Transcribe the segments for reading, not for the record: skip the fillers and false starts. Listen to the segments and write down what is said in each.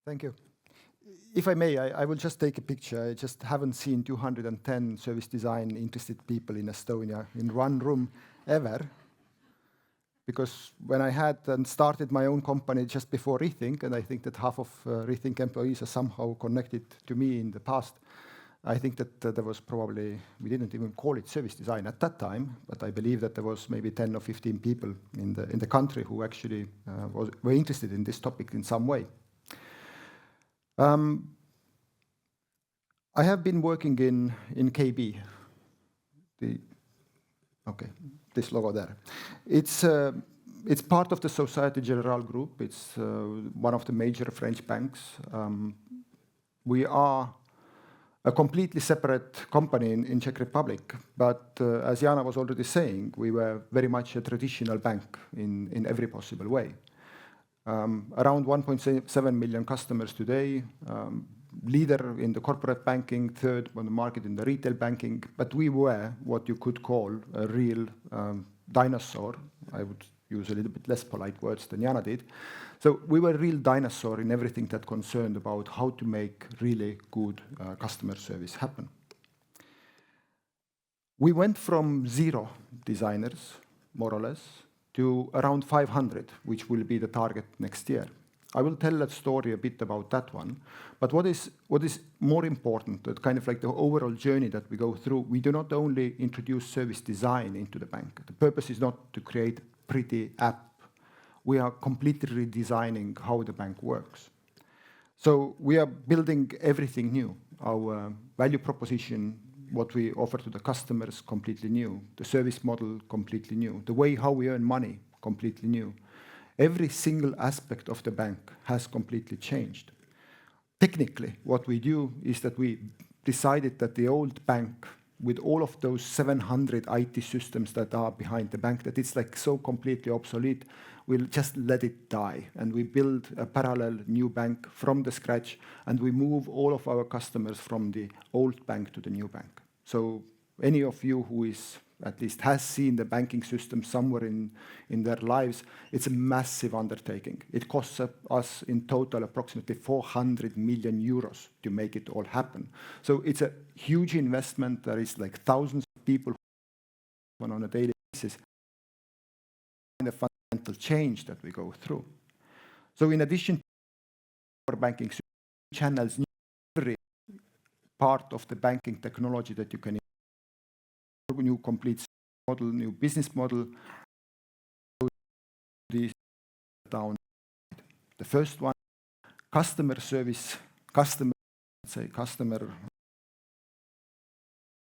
Thank you. If I may, I will just take a picture. I just haven't seen 210 service design interested people in Estonia in one room ever. Because when I had and started my own company just before Rethink, and I think that half of Rethink employees are somehow connected to me in the past, I think that there was probably, we didn't even call it service design at that time, but I believe that there was maybe 10 or 15 people in the country who actually were interested in this topic in some way. I have been working in KB. This logo there. It's part of the Société Générale group. It's one of the major French banks. We are a completely separate company in Czech Republic, but as Jana was already saying, we were very much a traditional bank in every possible way. Around 1.7 million customers today, leader in the corporate banking, third on the market in the retail banking, but we were what you could call a real dinosaur. I would use a little bit less polite words than Jana did. So we were a real dinosaur in everything that concerned about how to make really good customer service happen. We went from 0 designers, more or less, to around 500, which will be the target next year. I will tell that story a bit about that one. But what is more important, that kind of like the overall journey that we go through, we do not only introduce service design into the bank. The purpose is not to create pretty app. We are completely redesigning how the bank works. So we are building everything new. Our value proposition, what we offer to the customers, completely new. The service model, completely new. The way how we earn money, completely new. Every single aspect of the bank has completely changed. Technically, what we do is that we decided that the old bank, with all of those 700 IT systems that are behind the bank, that it's like so completely obsolete, we'll just let it die. And we build a parallel new bank from the scratch, and we move all of our customers from the old bank to the new bank. So any of you who is at least has seen the banking system somewhere in their lives, it's a massive undertaking. It costs us in total approximately 400 million euros to make it all happen. So it's a huge investment. There is like thousands of people on a daily basis. And the fundamental change that we go through. So in addition to our banking system, channels, every part of the banking technology that you can new complete model, new business model. These down. The first one, customer service, kind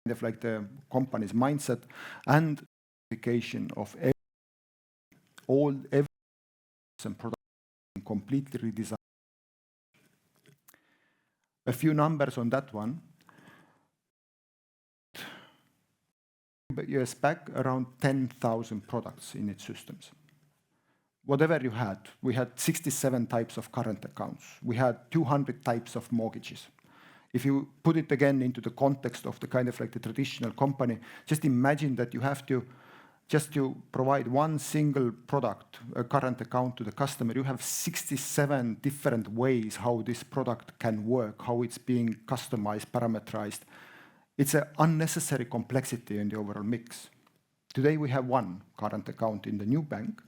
of like the company's mindset and application of every product completely redesigned. A few numbers on that one. Years back, around 10,000 products in its systems. Whatever you had, we had 67 types of current accounts. We had 200 types of mortgages. If you put it again into the context of the kind of like the traditional company, just imagine that you have to, just to provide one single product, a current account to the customer, you have 67 different ways how this product can work, how it's being customized, parameterized. It's an unnecessary complexity in the overall mix. Today we have one current account in the new bank,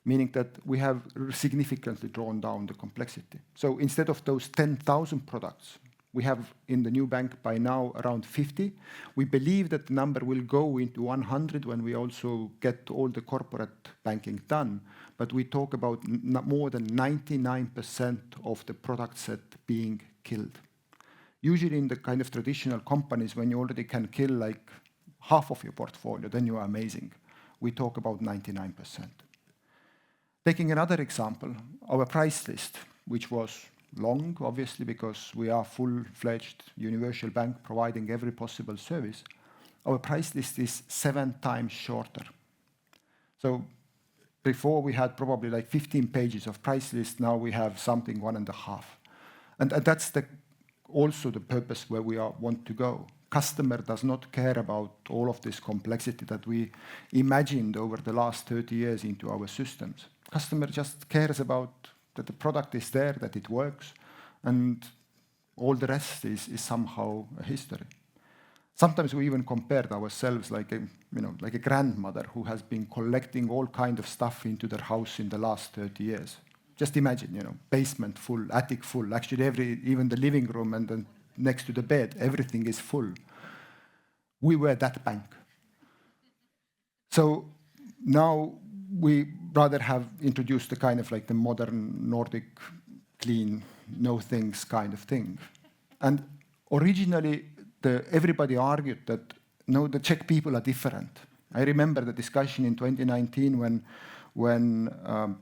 meaning that we have significantly drawn down the complexity. So instead of those 10,000 products, we have in the new bank by now around 50. We believe that the number will go into 100 when we also get all the corporate banking done. But we talk about more than 99% of the product set being killed. Usually in the kind of traditional companies, when you already can kill like half of your portfolio, then you are amazing. We talk about 99%. Taking another example, our price list, which was long, obviously, because we are full-fledged universal bank providing every possible service. Our price list is 7 times shorter. So before we had probably like 15 pages of price list, now we have something 1.5. And that's also the purpose where we want to go. Customer does not care about all of this complexity that we imagined over the last 30 years into our systems. Customer just cares about that the product is there, that it works, and all the rest is somehow a history. Sometimes we even compared ourselves like a grandmother who has been collecting all kind of stuff into their house in the last 30 years. Just imagine, basement full, attic full, actually even the living room and then next to the bed, everything is full. We were that bank. So now we rather have introduced the kind of like the modern Nordic clean, no things kind of thing. And originally, everybody argued that, no, the Czech people are different. I remember the discussion in 2019 when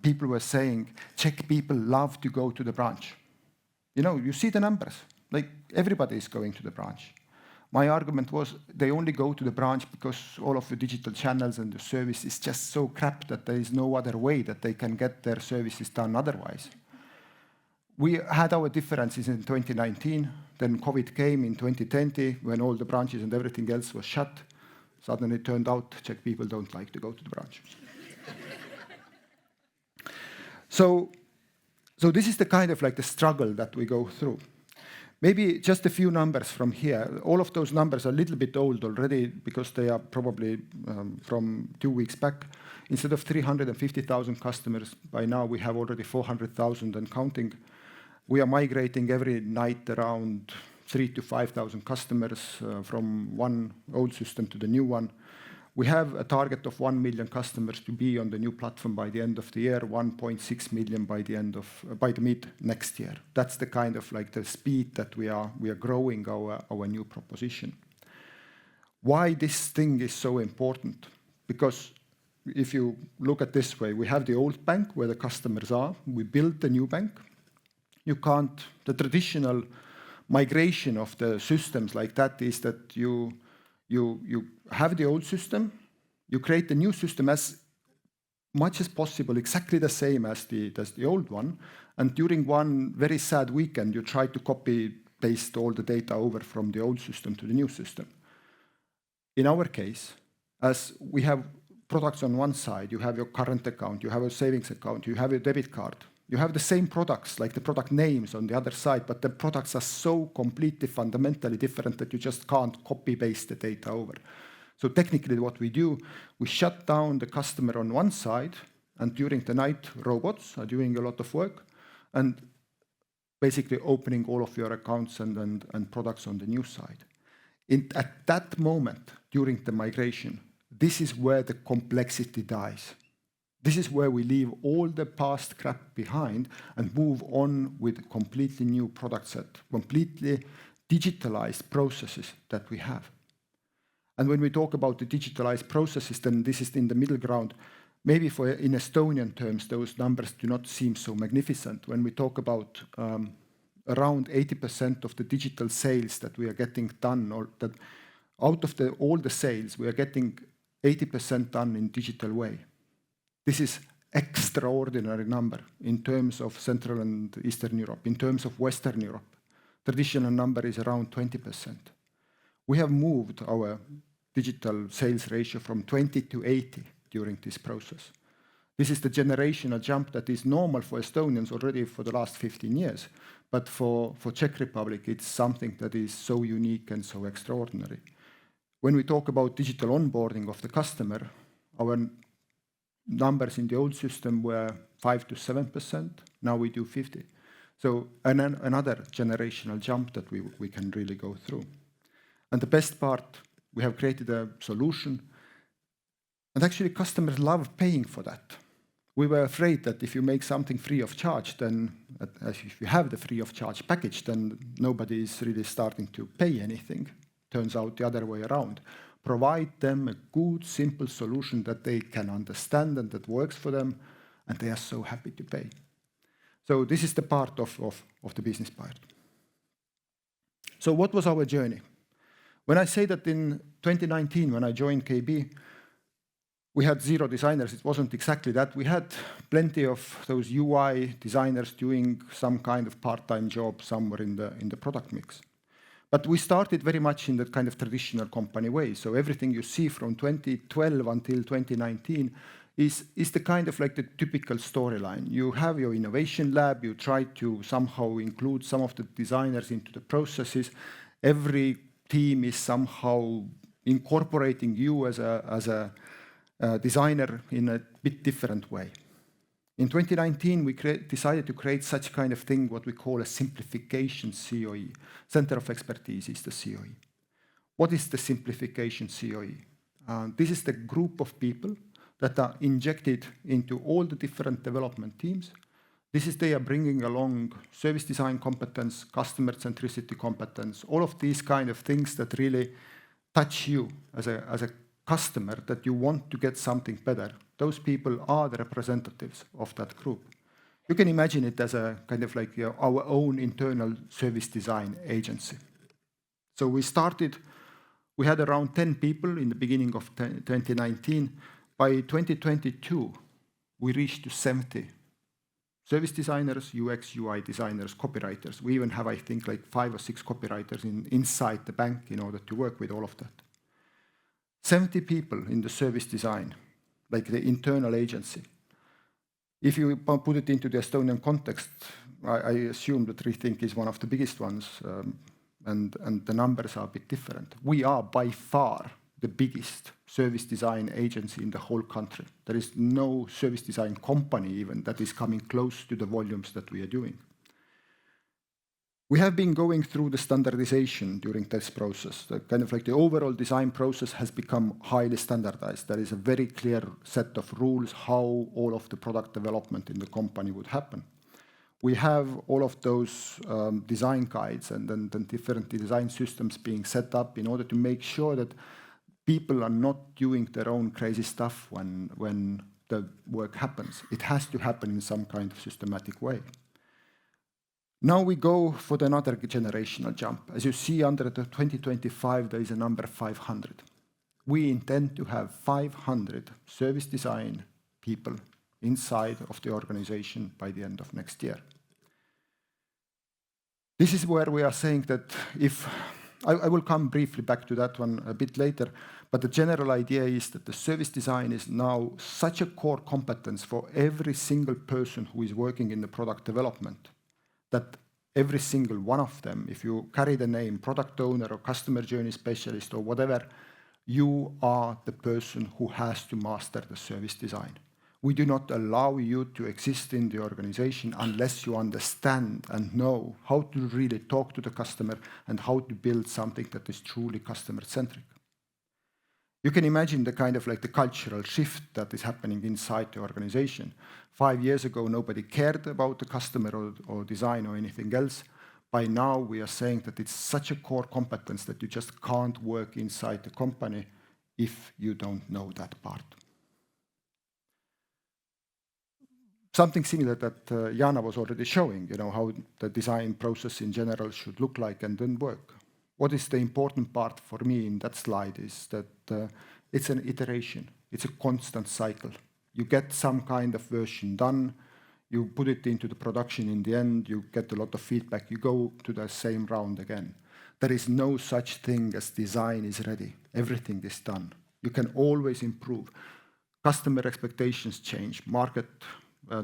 people were saying Czech people love to go to the branch. You see the numbers, like everybody is going to the branch. My argument was they only go to the branch because all of the digital channels and the service is just so crap that there is no other way that they can get their services done otherwise. We had our differences in 2019, then COVID came in 2020 when all the branches and everything else was shut. Suddenly it turned out Czech people don't like to go to the branch. So this is the kind of like the struggle that we go through. Maybe just a few numbers from here. All of those numbers are a little bit old already because they are probably from 2 weeks back. Instead of 350,000 customers, by now we have already 400,000 and counting. We are migrating every night around 3,000 to 5,000 customers from one old system to the new one. We have a target of 1 million customers to be on the new platform by the end of the year, 1.6 million by the mid next year. That's the kind of like the speed that we are growing our new proposition. Why this thing is so important? Because if you look at this way, we have the old bank where the customers are. We build the new bank. The traditional migration of the systems like that is that you have the old system, you create the new system as much as possible, exactly the same as the old one, and during one very sad weekend, you try to copy-paste all the data over from the old system to the new system. In our case, as we have products on one side, you have your current account, you have a savings account, you have a debit card, you have the same products, like the product names on the other side, but the products are so completely fundamentally different that you just can't copy-paste the data over. So technically what we do, we shut down the customer on one side, and during the night, robots are doing a lot of work, and basically opening all of your accounts and products on the new side. At that moment, during the migration, this is where the complexity dies. This is where we leave all the past crap behind and move on with a completely new product set, completely digitalized processes that we have. And when we talk about the digitalized processes, then this is in the middle ground. Maybe in Estonian terms, those numbers do not seem so magnificent. When we talk about around 80% of the digital sales that we are getting done, or that out of all the sales, we are getting 80% done in digital way. This is extraordinary number in terms of Central and Eastern Europe, in terms of Western Europe. Traditional number is around 20%. We have moved our digital sales ratio from 20 to 80 during this process. This is the generational jump that is normal for Estonians already for the last 15 years. But for Czech Republic, it's something that is so unique and so extraordinary. When we talk about digital onboarding of the customer, our numbers in the old system were 5 to 7%. Now we do 50. So another generational jump that we can really go through. And the best part, we have created a solution. And actually customers love paying for that. We were afraid that if you make something free of charge, then if you have the free of charge package, then nobody is really starting to pay anything. Turns out the other way around. Provide them a good, simple solution that they can understand and that works for them, and they are so happy to pay. So this is the part of the business part. So what was our journey? When I say that in 2019, when I joined KB, we had 0 designers, it wasn't exactly that. We had plenty of those UI designers doing some kind of part-time job somewhere in the product mix. But we started very much in that kind of traditional company way. So everything you see from 2012 until 2019 is the kind of like the typical storyline. You have your innovation lab, you try to somehow include some of the designers into the processes. Every team is somehow incorporating you as a designer in a bit different way. In 2019, we decided to create such kind of thing, what we call a simplification COE. Center of Expertise is the COE. What is the simplification COE? This is the group of people that are injected into all the different development teams. They are bringing along service design competence, customer centricity competence, all of these kind of things that really touch you as a customer, that you want to get something better. Those people are the representatives of that group. You can imagine it as a kind of like our own internal service design agency. So we had around 10 people in the beginning of 2019. By 2022, we reached to 70 service designers, UX, UI designers, copywriters. We even have, I think, like 5 or 6 copywriters inside the bank in order to work with all of that. 70 people in the service design, like the internal agency. If you put it into the Estonian context, I assume that Rethink is one of the biggest ones, and the numbers are a bit different. We are by far the biggest service design agency in the whole country. There is no service design company even that is coming close to the volumes that we are doing. We have been going through the standardization during this process. The kind of like the overall design process has become highly standardized. There is a very clear set of rules how all of the product development in the company would happen. We have all of those design guides and then the different design systems being set up in order to make sure that people are not doing their own crazy stuff when the work happens. It has to happen in some kind of systematic way. Now we go for another generational jump. As you see under the 2025, there is a number 500. We intend to have 500 service design people inside of the organization by the end of next year. This is where we are saying that I will come briefly back to that one a bit later, but the general idea is that the service design is now such a core competence for every single person who is working in the product development, that every single one of them, if you carry the name product owner or customer journey specialist or whatever, you are the person who has to master the service design. We do not allow you to exist in the organization unless you understand and know how to really talk to the customer and how to build something that is truly customer-centric. You can imagine the kind of like the cultural shift that is happening inside the organization. 5 years ago, nobody cared about the customer or design or anything else. By now, we are saying that it's such a core competence that you just can't work inside the company if you don't know that part. Something similar that Jana was already showing, how the design process in general should look like and then work. What is the important part for me in that slide is that it's an iteration. It's a constant cycle. You get some kind of version done, you put it into the production in the end, you get a lot of feedback, you go to the same round again. There is no such thing as design is ready. Everything is done. You can always improve. Customer expectations change, market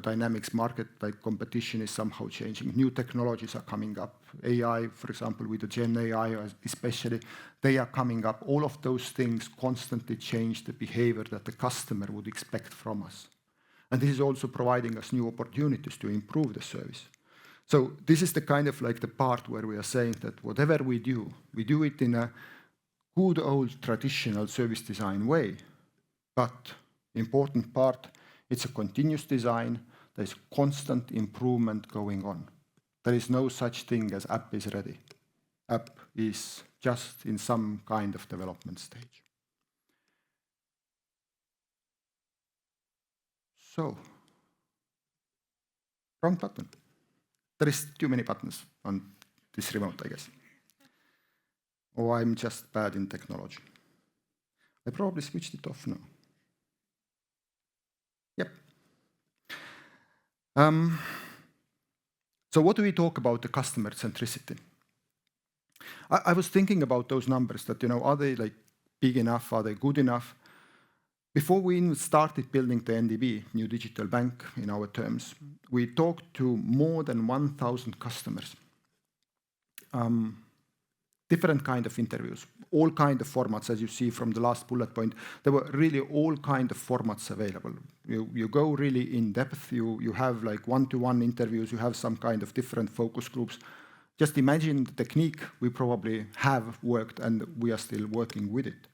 dynamics, market like competition is somehow changing. New technologies are coming up. AI, for example, with the Gen AI especially, they are coming up. All of those things constantly change the behavior that the customer would expect from us. And this is also providing us new opportunities to improve the service. So this is the kind of like the part where we are saying that whatever we do it in a good old traditional service design way. But important part, it's a continuous design. There's constant improvement going on. There is no such thing as app is ready. App is just in some kind of development stage. So, wrong button. There is too many buttons on this remote, I guess. Or I'm just bad in technology. I probably switched it off now. Yep. So what do we talk about the customer centricity? I was thinking about those numbers that, are they like big enough? Are they good enough? Before we even started building the NDB, New Digital Bank in our terms, we talked to more than 1,000 customers. Different kind of interviews, all kind of formats, as you see from the last bullet point. There were really all kind of formats available. You go really in depth, you have like one-to-one interviews, you have some kind of different focus groups. Just imagine the technique we probably have worked and we are still working with it.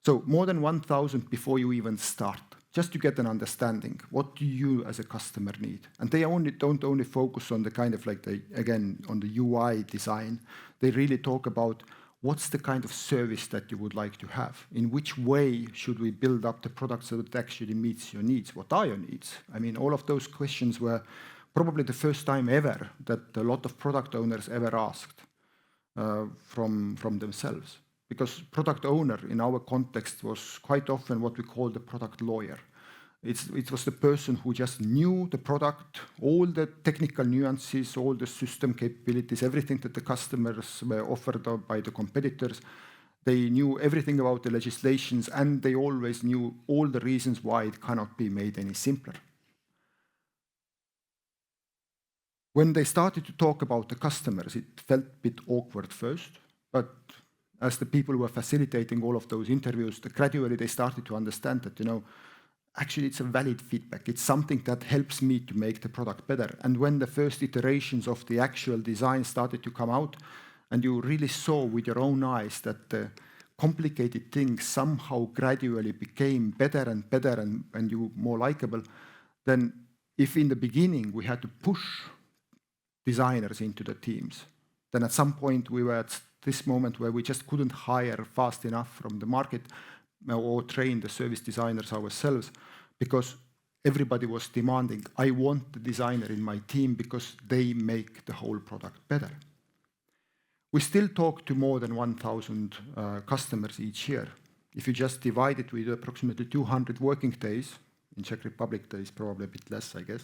So more than 1,000 before you even start, just to get an understanding, what do you as a customer need? And they don't only focus on the kind of like on the UI design, they really talk about what's the kind of service that you would like to have? In which way should we build up the product so that it actually meets your needs? What are your needs? I mean, all of those questions were probably the first time ever that a lot of product owners ever asked from themselves. Because product owner in our context was quite often what we call the product lawyer. It was the person who just knew the product, all the technical nuances, all the system capabilities, everything that the customers were offered by the competitors. They knew everything about the legislations and they always knew all the reasons why it cannot be made any simpler. When they started to talk about the customers, it felt a bit awkward first, but as the people who were facilitating all of those interviews, gradually they started to understand that, actually it's a valid feedback. It's something that helps me to make the product better. And when the first iterations of the actual design started to come out, and you really saw with your own eyes that the complicated things somehow gradually became better and better and you more likable, then if in the beginning we had to push designers into the teams, then at some point we were at this moment where we just couldn't hire fast enough from the market or train the service designers ourselves because everybody was demanding, I want the designer in my team because they make the whole product better. We still talk to more than 1,000 customers each year. If you just divide it with approximately 200 working days, in Czech Republic there is probably a bit less, I guess.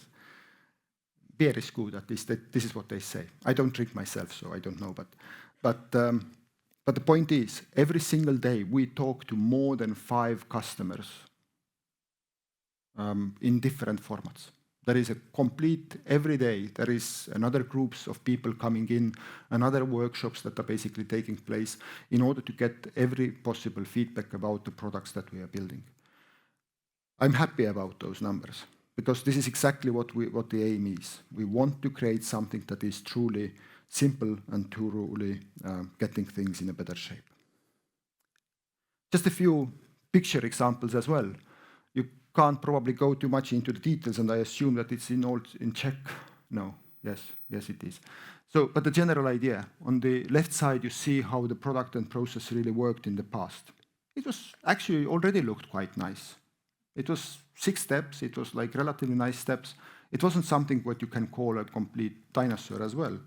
Beer is good, at least this is what they say. I don't drink myself, so I don't know, but the point is, every single day we talk to more than 5 customers in different formats. There is a complete, every day, there is another groups of people coming in, another workshops that are basically taking place in order to get every possible feedback about the products that we are building. I'm happy about those numbers because this is exactly what the aim is. We want to create something that is truly simple and truly getting things in a better shape. Just a few picture examples as well. You can't probably go too much into the details, and I assume that it's in Czech. No, yes, it is. So, but the general idea, on the left side, you see how the product and process really worked in the past. It was actually already looked quite nice. It was 6 steps. It was like relatively nice steps. It wasn't something what you can call a complete dinosaur as well.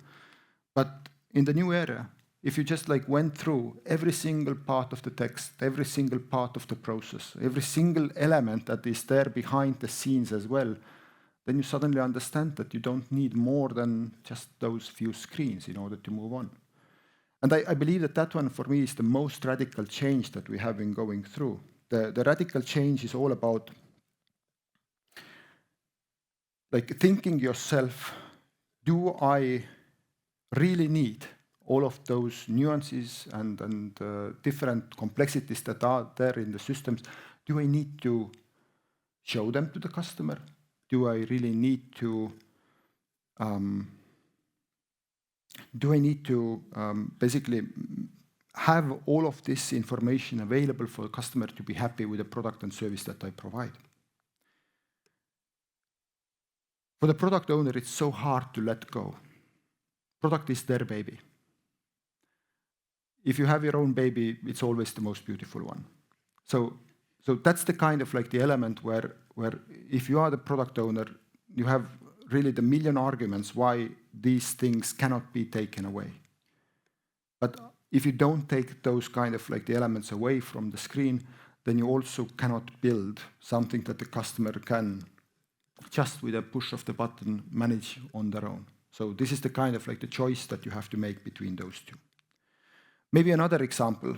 But in the new era, if you just like went through every single part of the text, every single part of the process, every single element that is there behind the scenes as well, then you suddenly understand that you don't need more than just those few screens in order to move on. And I believe that one for me is the most radical change that we have been going through. The radical change is all about like thinking yourself, do I really need all of those nuances and different complexities that are there in the systems? Do I need to show them to the customer? Do I really need to basically have all of this information available for the customer to be happy with the product and service that I provide? For the product owner, it's so hard to let go. Product is their baby. If you have your own baby, it's always the most beautiful one. So that's the kind of like the element where if you are the product owner, you have really the million arguments why these things cannot be taken away. But if you don't take those kind of like the elements away from the screen, then you also cannot build something that the customer can just with a push of the button manage on their own. So this is the kind of like the choice that you have to make between those two. Maybe another example.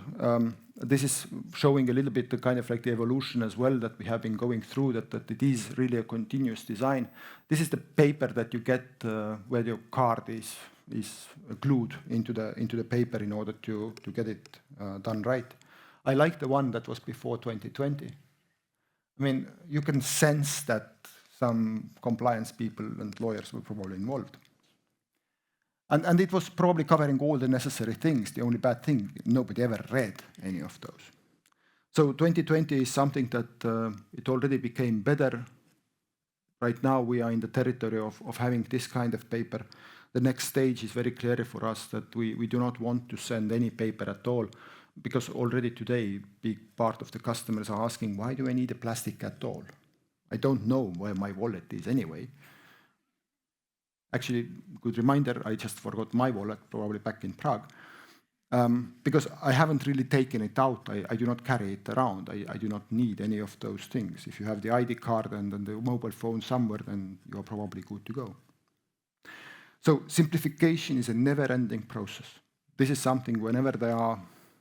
This is showing a little bit the kind of like the evolution as well that we have been going through, that it is really a continuous design. This is the paper that you get where your card is glued into the paper in order to get it done right. I like the one that was before 2020. I mean, you can sense that some compliance people and lawyers were probably involved. And it was probably covering all the necessary things. The only bad thing, nobody ever read any of those. So 2020 is something that it already became better. Right now we are in the territory of having this kind of paper. The next stage is very clear for us that we do not want to send any paper at all, because already today, big part of the customers are asking, why do I need a plastic at all? I don't know where my wallet is anyway. Actually, good reminder, I just forgot my wallet, probably back in Prague, because I haven't really taken it out. I do not carry it around. I do not need any of those things. If you have the ID card and then the mobile phone somewhere, then you're probably good to go. So simplification is a never-ending process. This is something whenever there are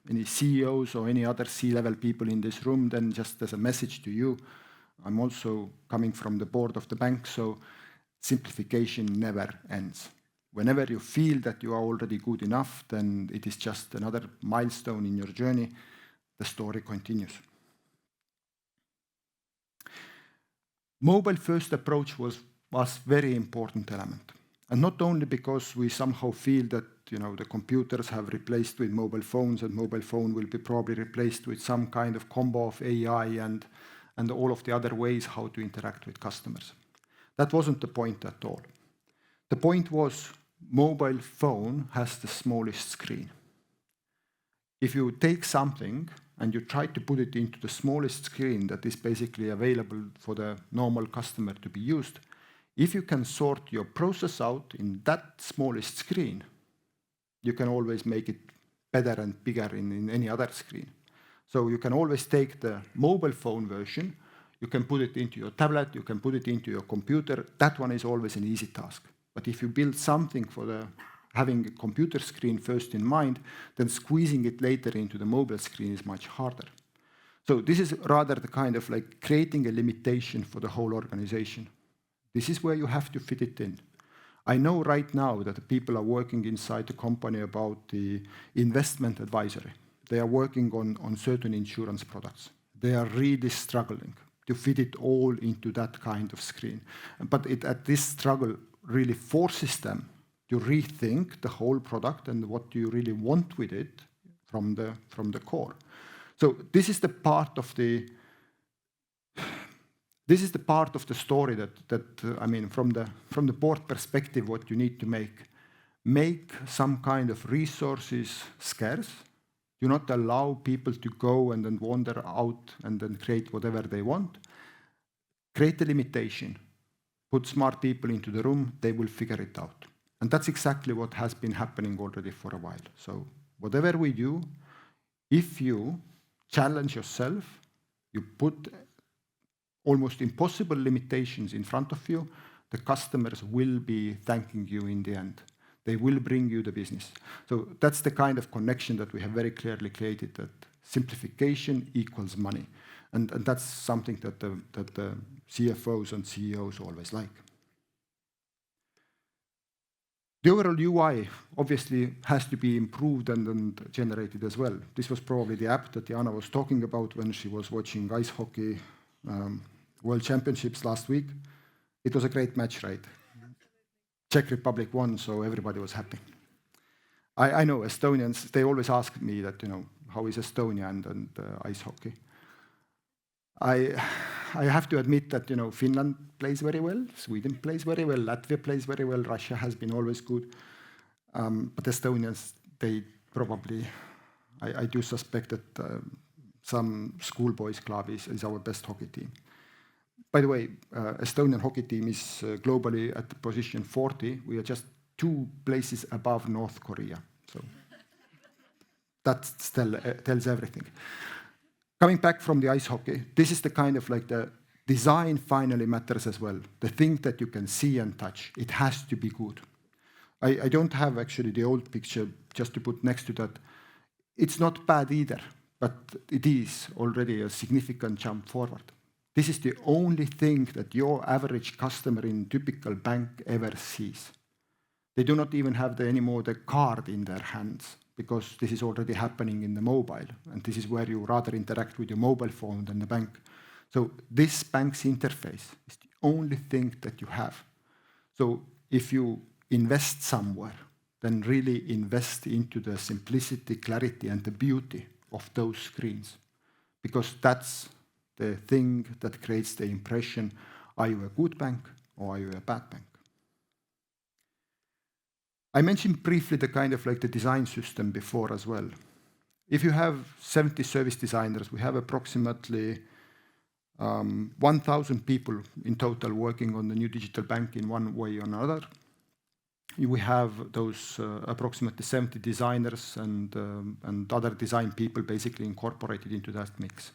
any CEOs or any other C-level people in this room, then just as a message to you, I'm also coming from the board of the bank, so simplification never ends. Whenever you feel that you are already good enough, then it is just another milestone in your journey. The story continues. Mobile-first approach was very important element. And not only because we somehow feel that the computers have replaced with mobile phones and mobile phone will be probably replaced with some kind of combo of AI and all of the other ways how to interact with customers. That wasn't the point at all. The point was mobile phone has the smallest screen. If you take something and you try to put it into the smallest screen that is basically available for the normal customer to be used, if you can sort your process out in that smallest screen, you can always make it better and bigger in any other screen. So you can always take the mobile phone version, you can put it into your tablet, you can put it into your computer. That one is always an easy task. But if you build something for having a computer screen first in mind, then squeezing it later into the mobile screen is much harder. So this is rather the kind of like creating a limitation for the whole organization. This is where you have to fit it in. I know right now that the people are working inside the company about the investment advisory. They are working on certain insurance products. They are really struggling to fit it all into that kind of screen. But this struggle really forces them to rethink the whole product and what you really want with it from the core. So this is the part of the story that I mean, from the board perspective, what you need to make some kind of resources scarce. Do not allow people to go and then wander out and then create whatever they want. Create a limitation. Put smart people into the room, they will figure it out. And that's exactly what has been happening already for a while. So whatever we do, if you challenge yourself, you put almost impossible limitations in front of you, the customers will be thanking you in the end. They will bring you the business. So that's the kind of connection that we have very clearly created, that simplification equals money. And that's something that the CFOs and CEOs always like. The overall UI obviously has to be improved and generated as well. This was probably the app that Jana was talking about when she was watching ice hockey World Championships last week. It was a great match, right? Czech Republic won, so everybody was happy. I know Estonians, they always ask me that, how is Estonia and ice hockey? I have to admit that, Finland plays very well, Sweden plays very well, Latvia plays very well, Russia has been always good. But Estonians, they probably, I do suspect that some schoolboys club is our best hockey team. By the way, Estonian hockey team is globally at the position 40. We are just 2 places above North Korea. So that tells everything. Coming back from the ice hockey, this is the kind of like the design finally matters as well. The thing that you can see and touch, it has to be good. I don't have actually the old picture just to put next to that. it's not bad either, but it is already a significant jump forward. This is the only thing that your average customer in typical bank ever sees. They do not even have anymore the card in their hands, because this is already happening in the mobile, and this is where you rather interact with your mobile phone than the bank. So this bank's interface is the only thing that you have. So if you invest somewhere, then really invest into the simplicity, clarity, and the beauty of those screens, because that's the thing that creates the impression, are you a good bank or are you a bad bank? I mentioned briefly the kind of like the design system before as well. If you have 70 service designers, we have approximately 1,000 people in total working on the new digital bank in one way or another. We have those approximately 70 designers and other design people basically incorporated into that mix.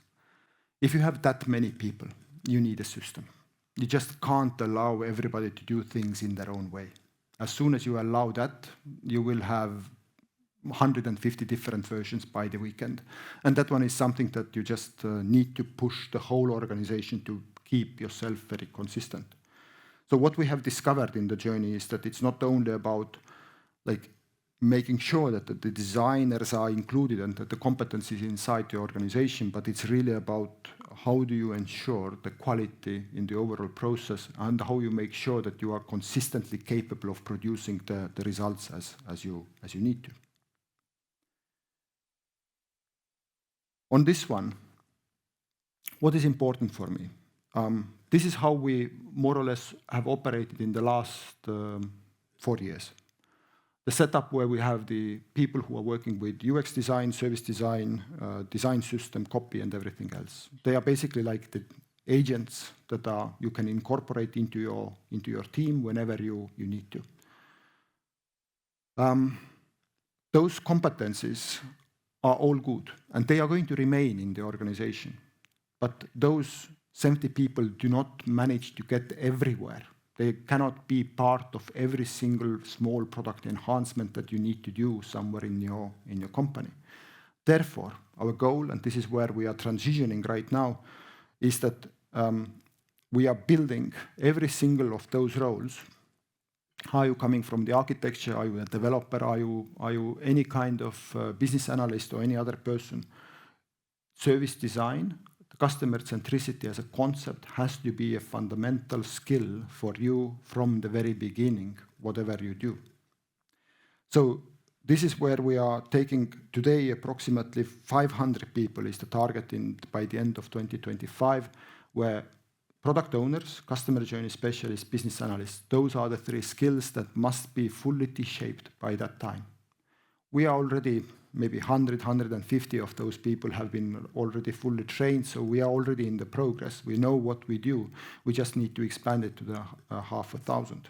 If you have that many people, you need a system. You just can't allow everybody to do things in their own way. As soon as you allow that, you will have 150 different versions by the weekend. And that one is something that you just need to push the whole organization to keep yourself very consistent. So what we have discovered in the journey is that it's not only about like making sure that the designers are included and that the competencies inside the organization, but it's really about how do you ensure the quality in the overall process and how you make sure that you are consistently capable of producing the results as you need to. On this one, what is important for me? This is how we more or less have operated in the last 4 years. The setup where we have the people who are working with UX design, service design, design system, copy, and everything else. They are basically like the agents that you can incorporate into your team whenever you need to. Those competencies are all good, and they are going to remain in the organization. But those 70 people do not manage to get everywhere. They cannot be part of every single small product enhancement that you need to do somewhere in your company. Therefore, our goal, and this is where we are transitioning right now, is that we are building every single of those roles. Are you coming from the architecture? Are you a developer? Are you any kind of business analyst or any other person? Service design, customer centricity as a concept has to be a fundamental skill for you from the very beginning, whatever you do. So this is where we are taking today approximately 500 people is the target by the end of 2025, where product owners, customer journey specialists, business analysts, those are the 3 skills that must be fully T-shaped by that time. We are already maybe 100, 150 of those people have been already fully trained, so we are already in the progress. We know what we do. We just need to expand it to the 500.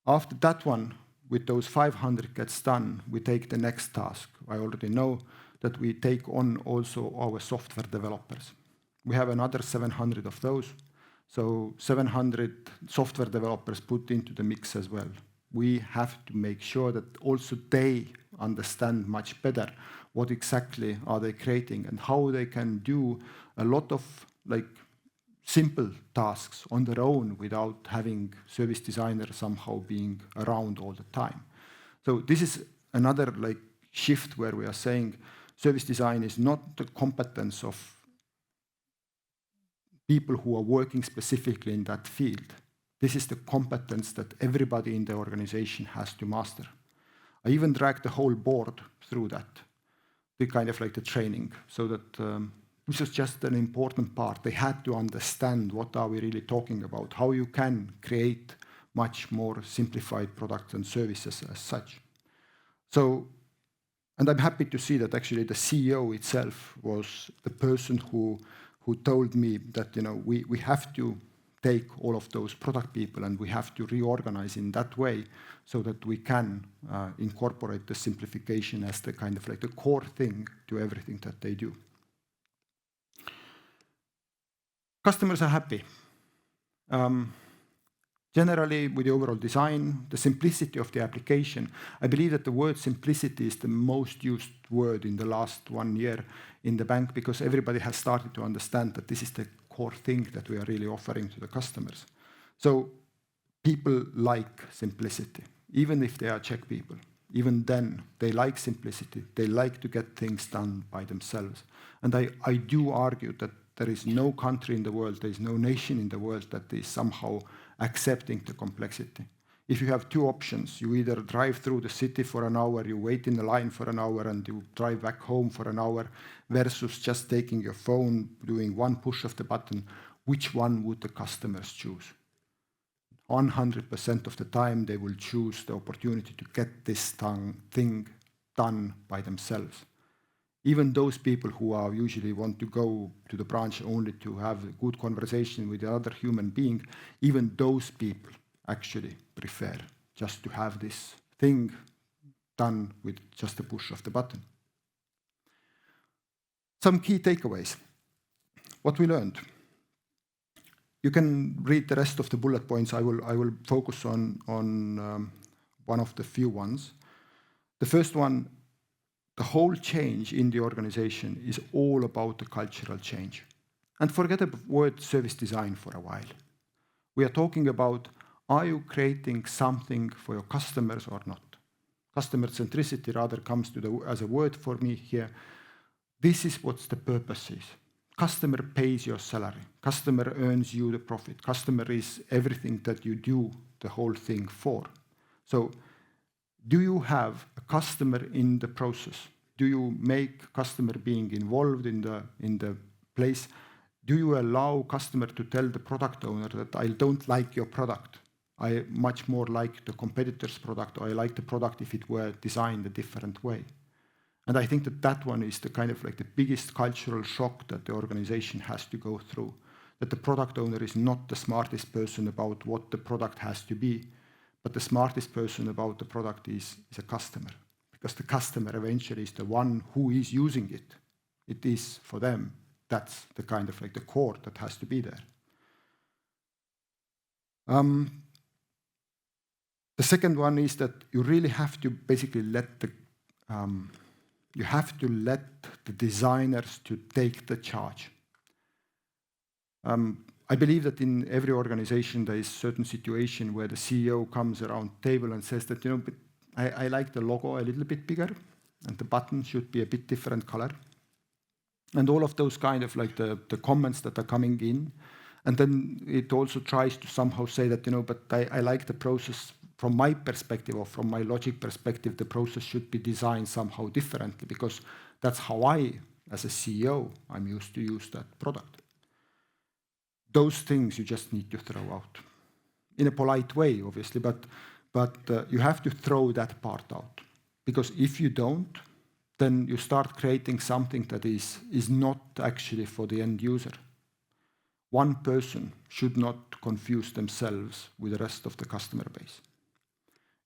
After that one, with those 500 gets done, we take the next task. I already know that we take on also our software developers. We have another 700 of those, so 700 software developers put into the mix as well. We have to make sure that also they understand much better what exactly are they creating and how they can do a lot of like simple tasks on their own without having service designer somehow being around all the time. So this is another like shift where we are saying service design is not the competence of people who are working specifically in that field. This is the competence that everybody in the organization has to master. I even dragged the whole board through that, the kind of like the training, so that this was just an important part. They had to understand what are we really talking about, how you can create much more simplified products and services as such. So, and I'm happy to see that actually the CEO itself was the person who told me that we have to take all of those product people and we have to reorganize in that way so that we can incorporate the simplification as the kind of like the core thing to everything that they do. Customers are happy. Generally, with the overall design, the simplicity of the application, I believe that the word simplicity is the most used word in the last 1 year in the bank, because everybody has started to understand that this is the core thing that we are really offering to the customers. So people like simplicity, even if they are Czech people. Even then, they like simplicity. They like to get things done by themselves. And I do argue that there is no country in the world, there is no nation in the world that is somehow accepting the complexity. If you have two options, you either drive through the city for an hour, you wait in the line for an hour, and you drive back home for an hour, versus just taking your phone, doing one push of the button, which one would the customers choose? 100% of the time, they will choose the opportunity to get this thing done by themselves. Even those people who are usually want to go to the branch only to have a good conversation with another human being, even those people actually prefer just to have this thing done with just a push of the button. Some key takeaways. What we learned. You can read the rest of the bullet points. I will focus on one of the few ones. The first one, the whole change in the organization is all about the cultural change. And forget the word service design for a while. We are talking about, are you creating something for your customers or not? Customer centricity rather comes to as a word for me here. This is what the purpose is. Customer pays your salary. Customer earns you the profit. Customer is everything that you do the whole thing for. So do you have a customer in the process? Do you make customer being involved in the place? Do you allow customer to tell the product owner that I don't like your product? I much more like the competitor's product, or I like the product if it were designed a different way. And I think that one is the kind of like the biggest cultural shock that the organization has to go through. That the product owner is not the smartest person about what the product has to be, but the smartest person about the product is a customer. Because the customer eventually is the one who is using it. It is for them. That's the kind of like the core that has to be there. The second one is that you really have to basically let the designers to take the charge. I believe that in every organization there is a certain situation where the CEO comes around the table and says that, but I like the logo a little bit bigger and the button should be a bit different color. And all of those kind of like the comments that are coming in. And then it also tries to somehow say that, but I like the process from my perspective, or from my logic perspective, the process should be designed somehow differently, because that's how I, as a CEO, I'm used to use that product. Those things you just need to throw out. In a polite way, obviously, but you have to throw that part out. Because if you don't, then you start creating something that is not actually for the end user. One person should not confuse themselves with the rest of the customer base.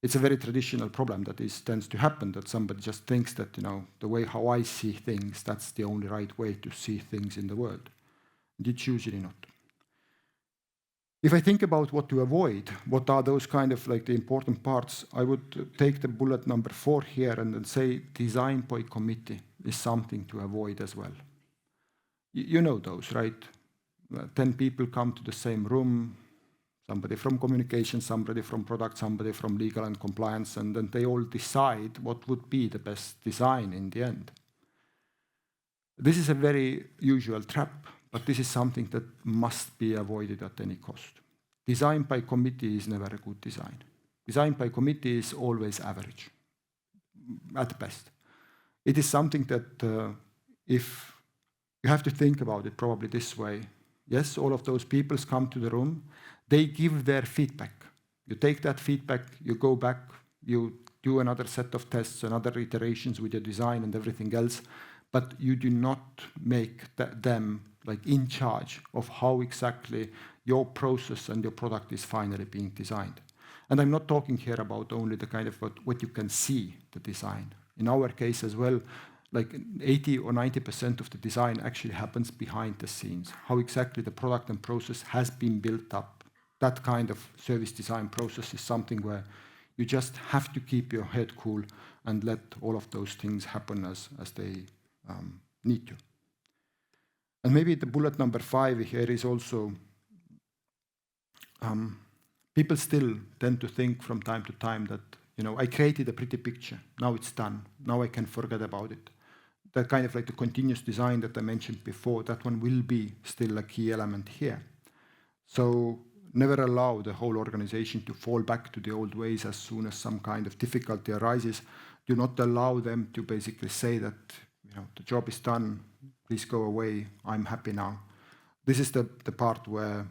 It's a very traditional problem that tends to happen, that somebody just thinks that, the way how I see things, that's the only right way to see things in the world. And it's usually not. If I think about what to avoid, what are those kind of like the important parts, I would take the bullet number 4 here and then say design by committee is something to avoid as well. You know those, right? 10 people come to the same room, somebody from communication, somebody from product, somebody from legal and compliance, and then they all decide what would be the best design in the end. This is a very usual trap, but this is something that must be avoided at any cost. Design by committee is never a good design. Design by committee is always average, at best. It is something that if you have to think about it probably this way. Yes, all of those people come to the room, they give their feedback. You take that feedback, you go back, you do another set of tests, another iterations with your design and everything else, but you do not make them like in charge of how exactly your process and your product is finally being designed. And I'm not talking here about only the kind of what you can see, the design. In our case as well, like 80 or 90% of the design actually happens behind the scenes. How exactly the product and process has been built up. that kind of service design process is something where you just have to keep your head cool and let all of those things happen as they need to. And maybe the bullet number 5 here is also, people still tend to think from time to time that, I created a pretty picture, now it's done, now I can forget about it. That kind of like the continuous design that I mentioned before, that one will be still a key element here. So never allow the whole organization to fall back to the old ways as soon as some kind of difficulty arises. Do not allow them to basically say that, the job is done, please go away, I'm happy now. This is the part where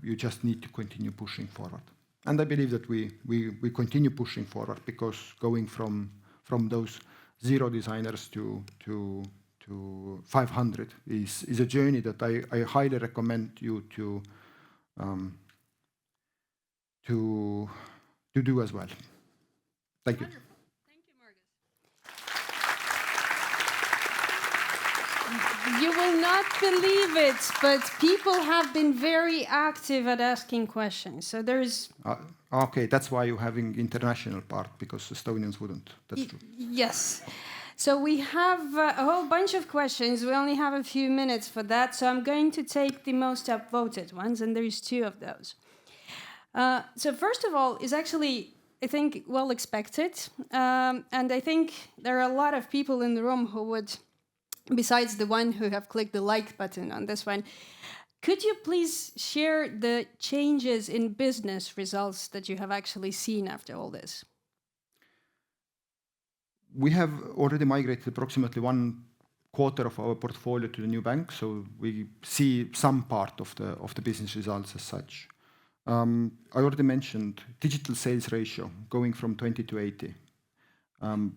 you just need to continue pushing forward. And I believe that we continue pushing forward, because going from those 0 designers to 500 is a journey that I highly recommend you to do as well. Thank you. Wonderful. Thank you, Margus. You will not believe it, but people have been very active at asking questions. So there's... Okay, that's why you're having international part, because Estonians wouldn't. That's true. Yes. So we have a whole bunch of questions. We only have a few minutes for that. So I'm going to take the most upvoted ones, and there's 2 of those. So first of all is actually, I think, well expected. And I think there are a lot of people in the room who would, besides the one who have clicked the like button on this one, could you please share the changes in business results that you have actually seen after all this? We have already migrated approximately 1/4 of our portfolio to the new bank, so we see some part of the business results as such. I already mentioned digital sales ratio going from 20 to 80.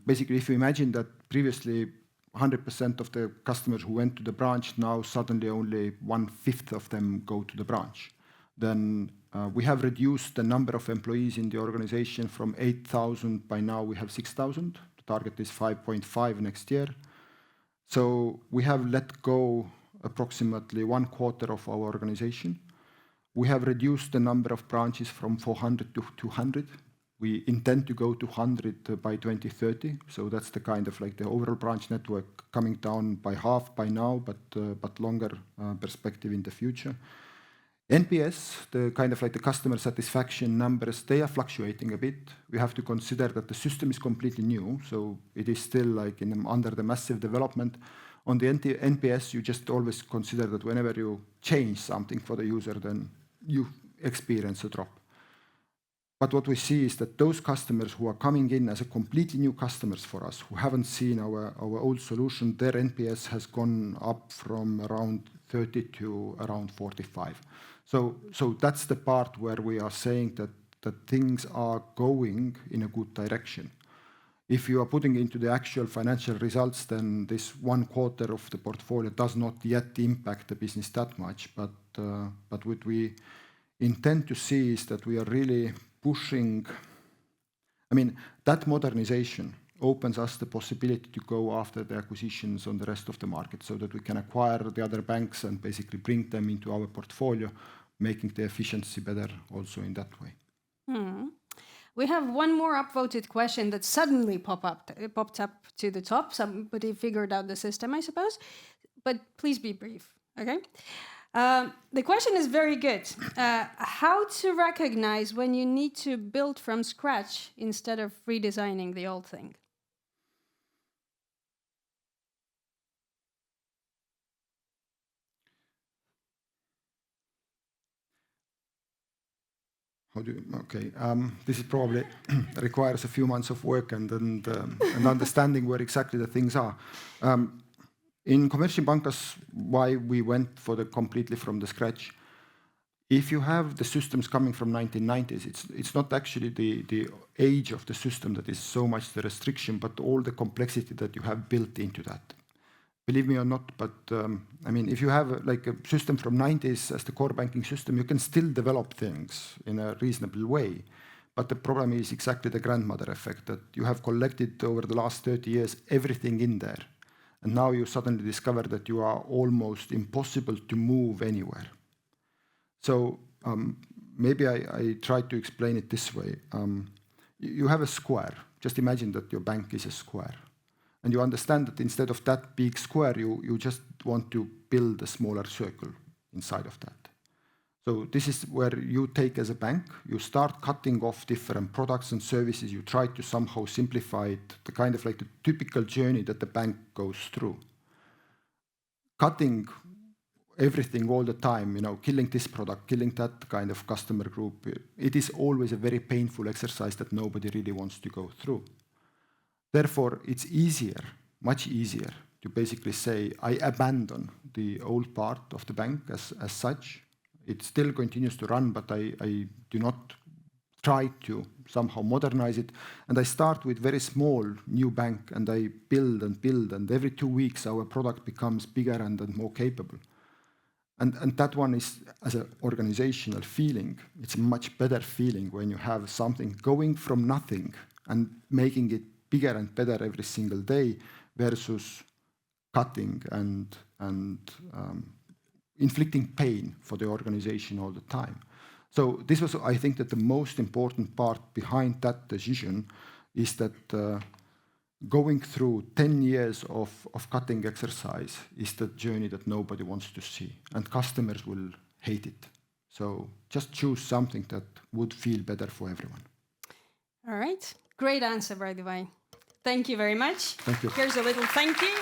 Basically, if you imagine that previously 100% of the customers who went to the branch, now suddenly only 1/5 of them go to the branch. Then we have reduced the number of employees in the organization from 8,000, by now we have 6,000. The target is 5.5 next year. So we have let go approximately 1/4 of our organization. We have reduced the number of branches from 400 to 200. We intend to go to 100 by 2030. So that's the kind of like the overall branch network coming down by half by now, but longer perspective in the future. NPS, the kind of like the customer satisfaction numbers, they are fluctuating a bit. We have to consider that the system is completely new, so it is still like under the massive development. On the NPS, you just always consider that whenever you change something for the user, then you experience a drop. But what we see is that those customers who are coming in as a completely new customers for us, who haven't seen our old solution, their NPS has gone up from around 30 to around 45. So that's the part where we are saying that things are going in a good direction. If you are putting into the actual financial results, then this 1/4 of the portfolio does not yet impact the business that much. But what we intend to see is that we are really pushing. I mean, that modernization opens us the possibility to go after the acquisitions on the rest of the market, so that we can acquire the other banks and basically bring them into our portfolio, making the efficiency better also in that way. We have one more upvoted question that suddenly popped up to the top. Somebody figured out the system, I suppose. But please be brief, okay? The question is very good. How to recognize when you need to build from scratch instead of redesigning the old thing? Okay, this is probably requires a few months of work and understanding where exactly the things are. In Komerční bankas, why we went for the completely from the scratch. If you have the systems coming from 1990s, it's not actually the age of the system that is so much the restriction, but all the complexity that you have built into that. Believe me or not, but I mean, if you have like a system from 90s as the core banking system, you can still develop things in a reasonable way. But the problem is exactly the grandmother effect, that you have collected over the last 30 years everything in there. And now you suddenly discover that you are almost impossible to move anywhere. So maybe I try to explain it this way. You have a square. Just imagine that your bank is a square. And you understand that instead of that big square, you just want to build a smaller circle inside of that. So this is where you take as a bank, you start cutting off different products and services, you try to somehow simplify it, the kind of like the typical journey that the bank goes through. Cutting everything all the time, killing this product, killing that kind of customer group, it is always a very painful exercise that nobody really wants to go through. Therefore, it's easier, much easier, to basically say, I abandon the old part of the bank as such. It still continues to run, but I do not try to somehow modernize it. And I start with very small new bank, and I build, and every 2 weeks our product becomes bigger and more capable. And that one is, as an organizational feeling, it's a much better feeling when you have something going from nothing and making it bigger and better every single day versus cutting and inflicting pain for the organization all the time. So this was, I think, that the most important part behind that decision is that going through 10 years of cutting exercise is the journey that nobody wants to see, and customers will hate it. So just choose something that would feel better for everyone. All right. Great answer, by the way. Thank you very much. Thank you. Here's a little thank you.